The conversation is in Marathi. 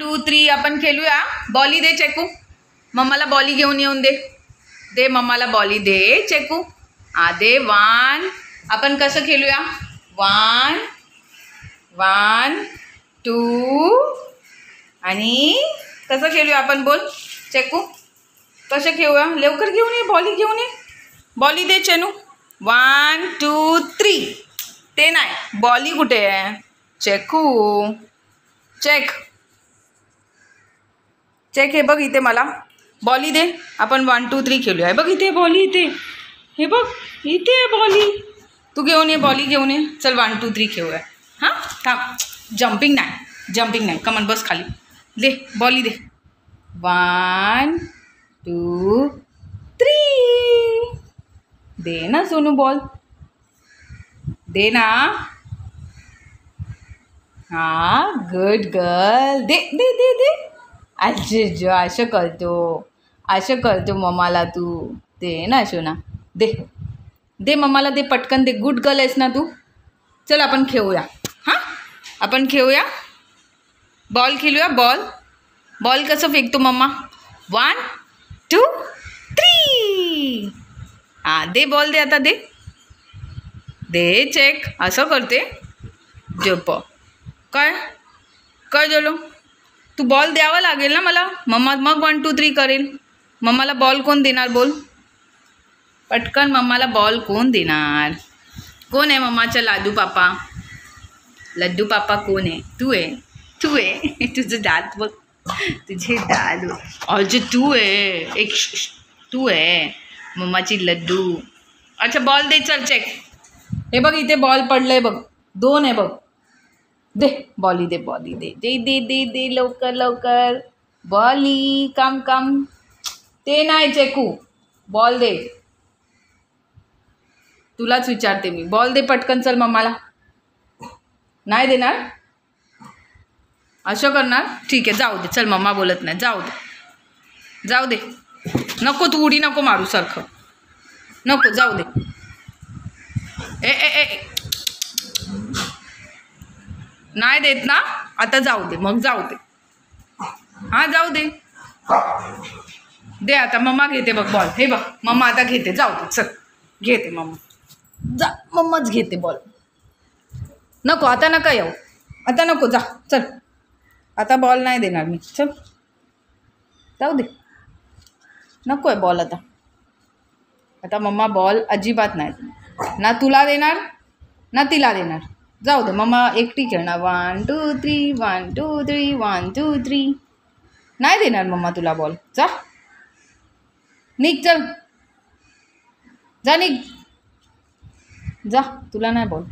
2 3 आपण खेळूया. बॉली दे चेकू. मम्माला बॉली घेऊन येऊन दे. दे मम्माला बॉली दे चेकू. दे 1. आपण कसं खेळूया? 1 1 2 आणि कसं खेळूया आपण? बोल चेकू. कसं खेळूया? लवकर घेऊन ये, बॉली घेऊन ये. बॉली दे चेनू. 1 2 3. ते नाही, बॉली कुठे आहे? चेकू चेक चेक. हे बघ इथे मला बॉली दे. आपण 1 2 3 खेळूया. बघ इथे बॉली, इथे हे बघ इथे बॉली. तू घेऊन ये, बॉली घेऊन ये. चल 1 2 3 खेळूया. हां थांब. जम्पिंग नाही. कमन बस खाली. दे बॉली दे. 1 2 3. दे ना सोनू बॉल. दे ना. हाँ गुड गर्ल. दे दे दे दे. जो असं करतो मम्माला तू. दे ना सोना. दे दे मम्माला दे पटकन दे. गुड गर्ल आहेस ना तू. चल आपण खेळूया. हां आपण खेळूया. बॉल खेळूया. बॉल कसं फेकतो मम्मा? 1 2 3. दे बॉल दे. आता दे चेक. असं करते. जप काय झालं? तू बॉल द्यावा लागेल ना मला. मम्मा मग 1 2 3 करेल. मम्माला बॉल कोण देणार? बोल पटकन. मम्माला बॉल कोण देणार? कोण आहे मम्माचा लड्डू पापा कोण आहे? तू आहे. तुझं दात बघ. तुझे दात बघ. अच्छा तू आहे. तू आहे मम्माची लड्डू. अच्छा बॉल दे. चल चेक. हे बघ इथे बॉल पडलंय बघ. 2 आहे बघ. दे बॉली दे. दे लवकर. बॉली कम. ते नाही चेकू. बॉल दे. तुलाच विचारते मी. बॉल दे पटकन. चल मम्माला. नाही देणार? असं करणार? ठीक आहे जाऊ दे. चल मम्मा बोलत नाही. जाऊ दे. नको तू उडी नको मारू सारखं. नको जाऊ दे. ए नाही देत ना? आता जाऊ दे. मग जाऊ दे. हां जाऊ दे. दे आता. मम्मा घेते बघ बॉल. हे बघ मम्मा आता घेते. जाऊ दे. चल घेते मम्मा. जा मम्माच घेते बॉल. नको आता नका येऊ. आता नको. जा चल. आता बॉल नाही देणार मी. चल जाऊ दे. नको आहे बॉल आता. मम्मा बॉल अजिबात नाही ना तुला देणार ना तिला देणार. जाऊ दे. मम्मा एकटी खेळणार. 1 2 3 1 2 3 1 2 3. नाही देणार मम्मा तुला बॉल. जा निघ. चल जा निघ. जा तुला नाही बॉल.